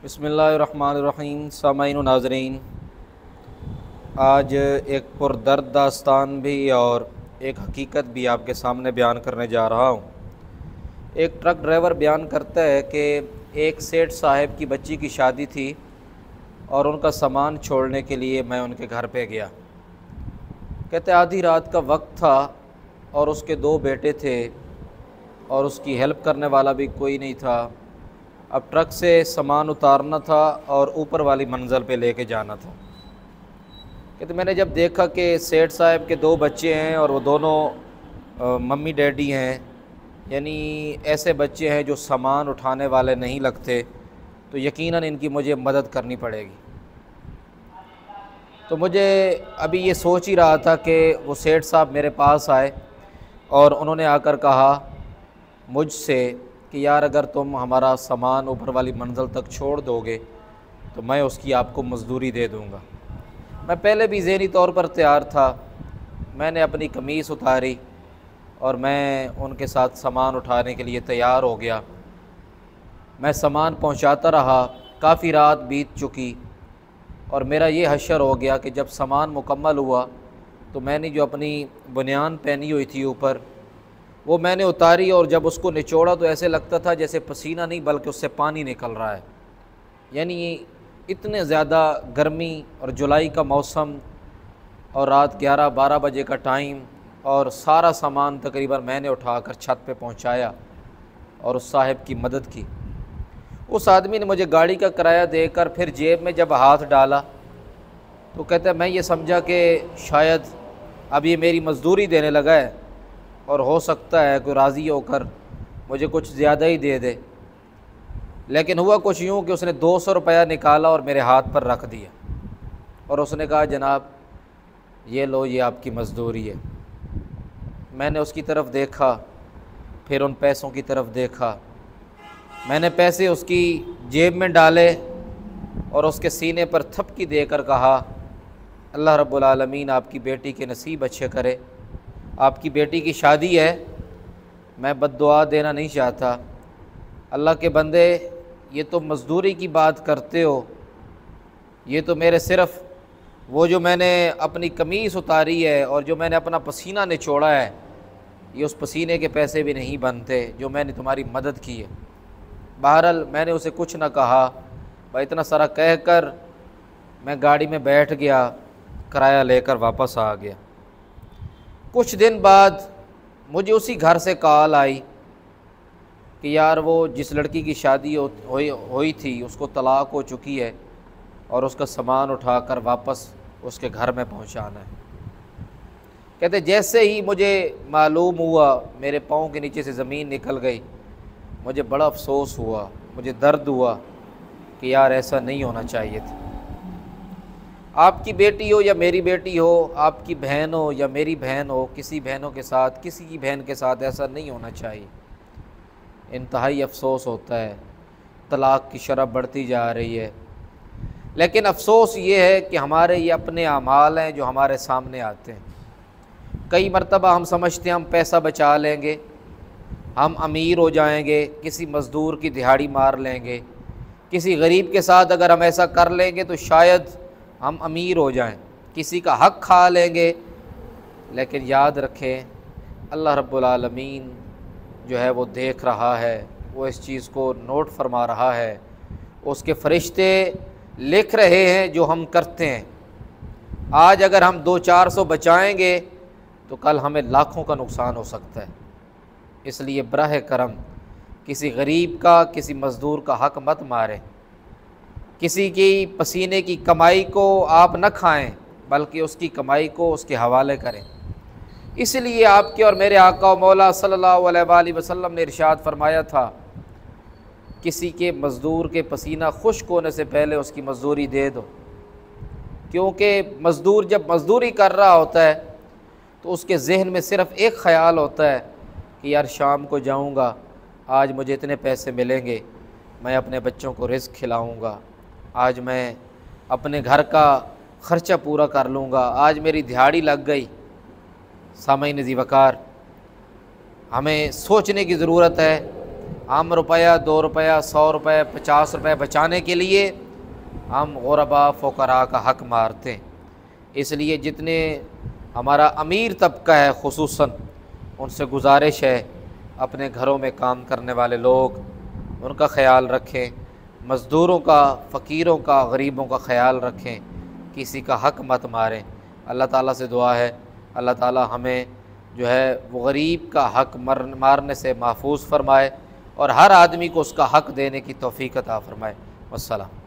بسم اللہ الرحمن الرحیم۔ سامعین و ناظرین، آج ایک پردرد داستان بھی اور ایک حقیقت بھی آپ کے سامنے بیان کرنے جا رہا ہوں۔ ایک ٹرک ڈرائیور بیان کرتا ہے کہ ایک سیٹھ صاحب کی بچی کی شادی تھی اور ان کا سامان چھوڑنے کے لیے میں ان کے گھر پہ گیا۔ کہتے آدھی رات کا وقت تھا اور اس کے 2 بیٹے تھے اور اس کی ہیلپ کرنے والا بھی کوئی نہیں تھا۔ اب ٹرک سے سامان اتارنا تھا اور اوپر والی منزل پہ لے کے جانا تھا۔ کہتے میں نے جب دیکھا کہ سیٹھ صاحب کے 2 بچے ہیں اور وہ دونوں ممی ڈیڈی ہیں، یعنی ایسے بچے ہیں جو سامان اٹھانے والے نہیں لگتے، تو یقیناً ان کی مجھے مدد کرنی پڑے گی۔ تو مجھے ابھی یہ سوچ ہی رہا تھا کہ وہ سیٹھ صاحب میرے پاس آئے اور انہوں نے آ کر کہا مجھ سے کہ یار اگر تم ہمارا سامان اوپر والی منزل تک چھوڑ دو گے تو میں اس کی آپ کو مزدوری دے دوں گا۔ میں پہلے بھی ذہنی طور پر تیار تھا۔ میں نے اپنی قمیص اتاری اور میں ان کے ساتھ سامان اٹھانے کے لیے تیار ہو گیا۔ میں سامان پہنچاتا رہا، کافی رات بیت چکی اور میرا یہ حشر ہو گیا کہ جب سامان مکمل ہوا تو میں نے جو اپنی بنیان پہنی ہوئی تھی اوپر، وہ میں نے اتاری اور جب اس کو نچوڑا تو ایسے لگتا تھا جیسے پسینہ نہیں بلکہ اس سے پانی نکل رہا ہے۔ یعنی اتنے زیادہ گرمی اور جولائی کا موسم اور رات 11-12 بجے کا ٹائم، اور سارا سامان تقریباً میں نے اٹھا کر چھت پہ پہنچایا اور اس صاحب کی مدد کی۔ اس آدمی نے مجھے گاڑی کا کرایہ دے کر پھر جیب میں جب ہاتھ ڈالا تو کہتا ہے میں یہ سمجھا کہ شاید اب یہ میری مزدوری دینے لگا ہے اور ہو سکتا ہے کوئی راضی ہو کر مجھے کچھ زیادہ ہی دے دے، لیکن ہوا کچھ یوں کہ اس نے 200 روپیہ نکالا اور میرے ہاتھ پر رکھ دیا اور اس نے کہا جناب یہ لو، یہ آپ کی مزدوری ہے۔ میں نے اس کی طرف دیکھا، پھر ان پیسوں کی طرف دیکھا۔ میں نے پیسے اس کی جیب میں ڈالے اور اس کے سینے پر تھپکی دے کر کہا اللہ رب العالمین آپ کی بیٹی کے نصیب اچھے کرے، آپ کی بیٹی کی شادی ہے، میں بد دعا دینا نہیں چاہتا، اللہ کے بندے یہ تو مزدوری کی بات کرتے ہو، یہ تو میرے صرف وہ جو میں نے اپنی قمیص اتاری ہے اور جو میں نے اپنا پسینہ نچوڑا ہے، یہ اس پسینے کے پیسے بھی نہیں بنتے جو میں نے تمہاری مدد کی ہے۔ بہرحال میں نے اسے کچھ نہ کہا، بھائی اتنا سارا کہہ کر میں گاڑی میں بیٹھ گیا، کرایہ لے کر واپس آ گیا۔ کچھ دن بعد مجھے اسی گھر سے کال آئی کہ یار وہ جس لڑکی کی شادی ہوئی تھی اس کو طلاق ہو چکی ہے اور اس کا سامان اٹھا کر واپس اس کے گھر میں پہنچانا ہے۔ کہتے جیسے ہی مجھے معلوم ہوا میرے پاؤں کے نیچے سے زمین نکل گئی، مجھے بڑا افسوس ہوا، مجھے درد ہوا کہ یار ایسا نہیں ہونا چاہیے تھا۔ آپ کی بیٹی ہو یا میری بیٹی ہو، آپ کی بہن ہو یا میری بہن ہو، کسی بہنوں کے ساتھ، کسی کی بہن کے ساتھ ایسا نہیں ہونا چاہیے۔ انتہائی افسوس ہوتا ہے، طلاق کی شرح بڑھتی جا رہی ہے، لیکن افسوس یہ ہے کہ ہمارے یہ اپنے اعمال ہیں جو ہمارے سامنے آتے ہیں۔ کئی مرتبہ ہم سمجھتے ہیں ہم پیسہ بچا لیں گے، ہم امیر ہو جائیں گے، کسی مزدور کی دہاڑی مار لیں گے، کسی غریب کے ساتھ اگر ہم ایسا کر لیں گے تو شاید ہم امیر ہو جائیں، کسی کا حق کھا لیں گے۔ لیکن یاد رکھیں اللہ رب العالمین جو ہے وہ دیکھ رہا ہے، وہ اس چیز کو نوٹ فرما رہا ہے، اس کے فرشتے لکھ رہے ہیں جو ہم کرتے ہیں۔ آج اگر ہم 200-400 بچائیں گے تو کل ہمیں لاکھوں کا نقصان ہو سکتا ہے۔ اس لیے براہ کرم کسی غریب کا، کسی مزدور کا حق مت ماریں، کسی کی پسینے کی کمائی کو آپ نہ کھائیں بلکہ اس کی کمائی کو اس کے حوالے کریں۔ اس لیے آپ کے اور میرے آقا و مولا صلی اللہ علیہ وآلہ وسلم نے ارشاد فرمایا تھا کسی کے مزدور کے پسینہ خشک ہونے سے پہلے اس کی مزدوری دے دو، کیونکہ مزدور جب مزدوری کر رہا ہوتا ہے تو اس کے ذہن میں صرف ایک خیال ہوتا ہے کہ یار شام کو جاؤں گا، آج مجھے اتنے پیسے ملیں گے، میں اپنے بچوں کو رزق کھلاؤں گا، آج میں اپنے گھر کا خرچہ پورا کر لوں گا، آج میری دہاڑی لگ گئی۔ سامعین ذی وقار، ہمیں سوچنے کی ضرورت ہے ہم روپیہ 2 روپیہ 100 روپے 50 روپے بچانے کے لیے ہم غربا فقراء کا حق مارتے ہیں۔ اس لیے جتنے ہمارا امیر طبقہ ہے خصوصاً ان سے گزارش ہے اپنے گھروں میں کام کرنے والے لوگ ان کا خیال رکھیں، مزدوروں کا، فقیروں کا، غریبوں کا خیال رکھیں، کسی کا حق مت ماریں۔ اللہ تعالیٰ سے دعا ہے اللہ تعالیٰ ہمیں جو ہے وہ غریب کا حق مارنے سے محفوظ فرمائے اور ہر آدمی کو اس کا حق دینے کی توفیق عطا فرمائے۔ والسلام۔